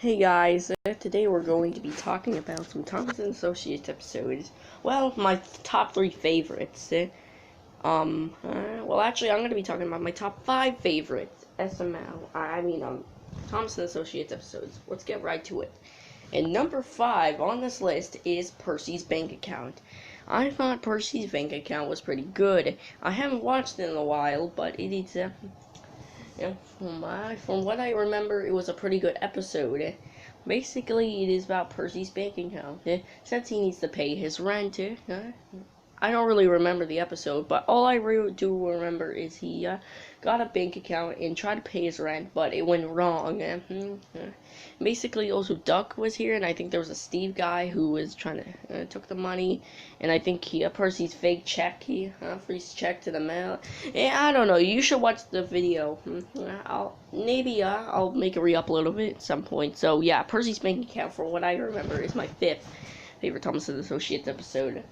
Hey guys, today we're going to be talking about some Thomas & Associates episodes. Well, my top 3 favorites. Well actually I'm going to be talking about my top 5 favorites Thomas & Associates episodes. Let's get right to it. And number 5 on this list is Percy's bank account. I thought Percy's bank account was pretty good. I haven't watched it in a while, but it is, from what I remember, it was a pretty good episode. Basically, it is about Percy's bank account. Since he needs to pay his rent, I don't really remember the episode, but all I do remember is he got a bank account and tried to pay his rent, but it went wrong. Basically, also Duck was here, and I think there was a Steve guy who was trying to took the money, and I think Percy's fake check, Humphrey's check to the mail. I don't know. You should watch the video. I'll make a re-upload of it at some point. So yeah, Percy's bank account, for what I remember, is my 5th favorite Thomas & Associates episode.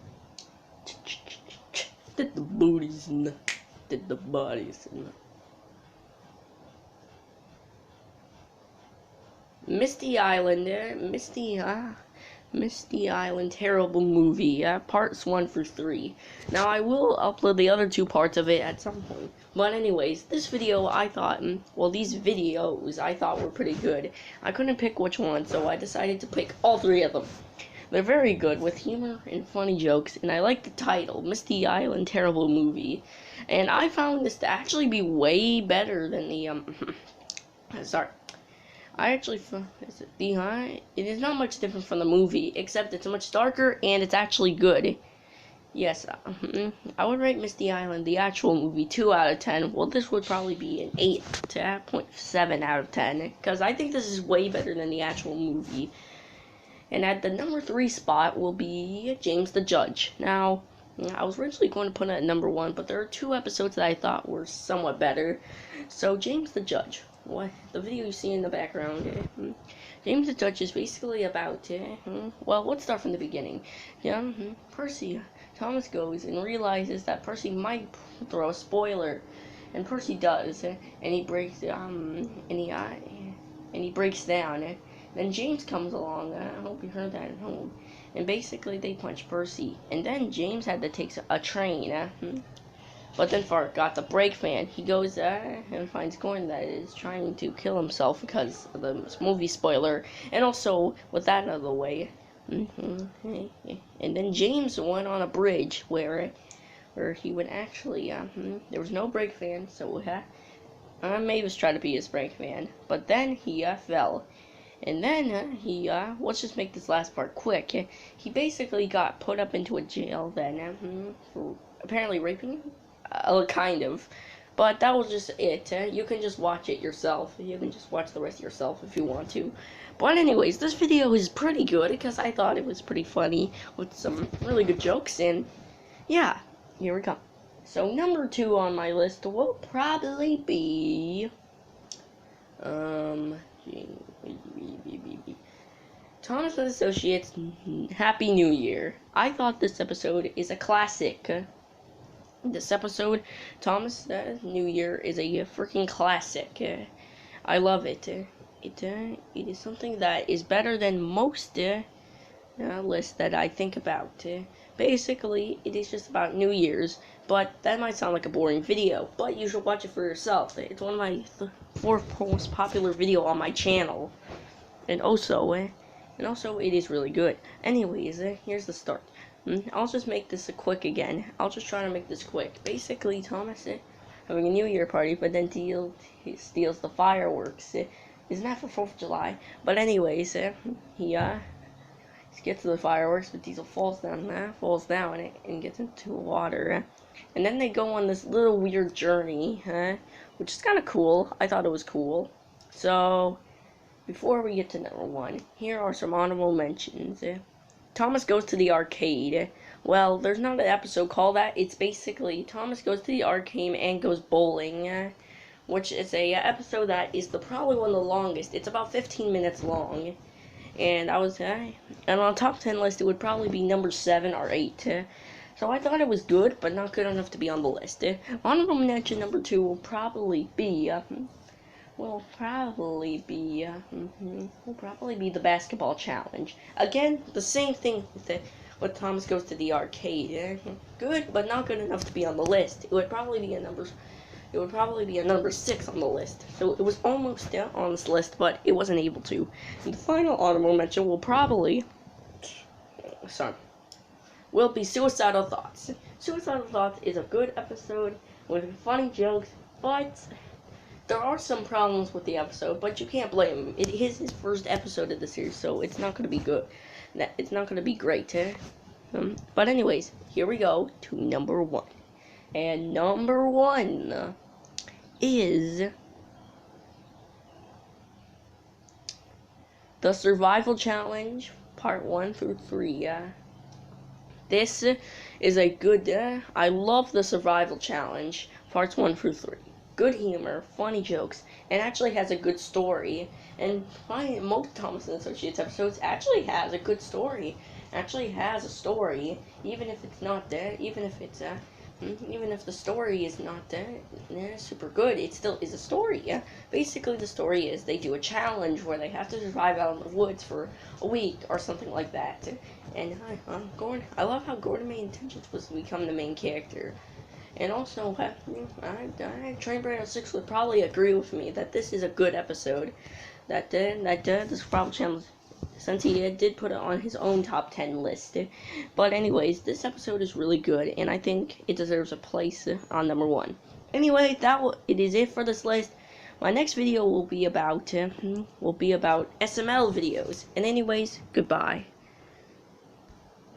Did the booties and did the bodies and Misty Island, Misty Island, terrible movie, parts 1 through 3. Now I will upload the other 2 parts of it at some point. But anyways, this video I thought, these videos I thought were pretty good. I couldn't pick which one, so I decided to pick all 3 of them. They're very good, with humor and funny jokes, and I like the title, Misty Island Terrible Movie. And I found this to actually be way better than the, it is not much different from the movie, except it's much darker, and it's actually good. Yes, I would rate Misty Island, the actual movie, 2 out of 10. Well, this would probably be an 8.7 out of 10, because I think this is way better than the actual movie. And at the number 3 spot will be James the Judge. Now, I was originally going to put it at number 1, but there are 2 episodes that I thought were somewhat better. So, James the Judge. The video you see in the background. James the Judge is basically about, well, let's start from the beginning. Percy. Thomas goes and realizes that Percy might throw a spoiler. And Percy does. And he breaks, he breaks down. Then James comes along, I hope you heard that at home, and basically they punch Percy, and then James had to take a train, but then Fart got the brake fan. He goes and finds Gordon that is trying to kill himself because of the movie spoiler, and also, with that out of the way, and then James went on a bridge where he would actually, there was no brake fan, so Mavis tried to be his brake fan, but then he fell. And then let's just make this last part quick. He basically got put up into a jail then for apparently raping him, kind of. But that was just it. You can just watch it yourself. You can just watch the rest yourself if you want to. But anyways, this video is pretty good because I thought it was pretty funny with some really good jokes. And yeah, here we come. So number 2 on my list will probably be Thomas & Associates Happy New Year. I thought this episode is a classic. This episode, Thomas New Year, is a freaking classic. I love it. It is something that is better than most lists that I think about. Basically, it is just about New Year's, but that might sound like a boring video, but you should watch it for yourself. It's one of my 4th most popular video on my channel, and also it is really good. Anyways, here's the start. I'll just make this quick again. I'll just try to make this quick. Basically, Thomas having a New Year party, but then he steals the fireworks. Isn't that for 4th of July? But anyways, he gets to the fireworks, but Diesel falls down and gets into the water. And then they go on this little weird journey, which is kind of cool. I thought it was cool. So, before we get to number 1, here are some honorable mentions. Thomas goes to the arcade. Well, there's not an episode called that. It's basically Thomas goes to the arcade and goes bowling, which is a episode that is probably one of the longest. It's about 15 minutes long. And and on top 10 list, it would probably be number 7 or 8. So I thought it was good, but not good enough to be on the list. Honorable mention number 2 will probably be, will probably be the basketball challenge. Again, the same thing with Thomas Goes to the Arcade. Good, but not good enough to be on the list. It would probably be a number 6 on the list. So it was almost on this list, but it wasn't able to. And the final honorable mention will be Suicidal Thoughts. Suicidal Thoughts is a good episode with funny jokes, but there are some problems with the episode, but you can't blame him. It is his first episode of the series, so it's not going to be good. It's not going to be great. But anyways, here we go to number 1. And number 1 is the Survival Challenge, part 1 through 3. This is a good, I love the Survival Challenge, parts 1 through 3. Good humor, funny jokes, and actually has a good story. And most Thomas and Associates episodes actually has a good story. Actually has a story, even if it's not there, even if the story is not super good, it still is a story. Yeah? Basically, the story is they do a challenge where they have to survive out in the woods for a week or something like that. And I love how Gordon made intentions was to become the main character. And also, Train Brando 6 would probably agree with me that this is a good episode. That the Survival Challenge, since he did put it on his own top 10 list. But anyways, this episode is really good, and I think it deserves a place on number 1. Anyway, it is it for this list. My next video will be about SML videos. And anyways, goodbye.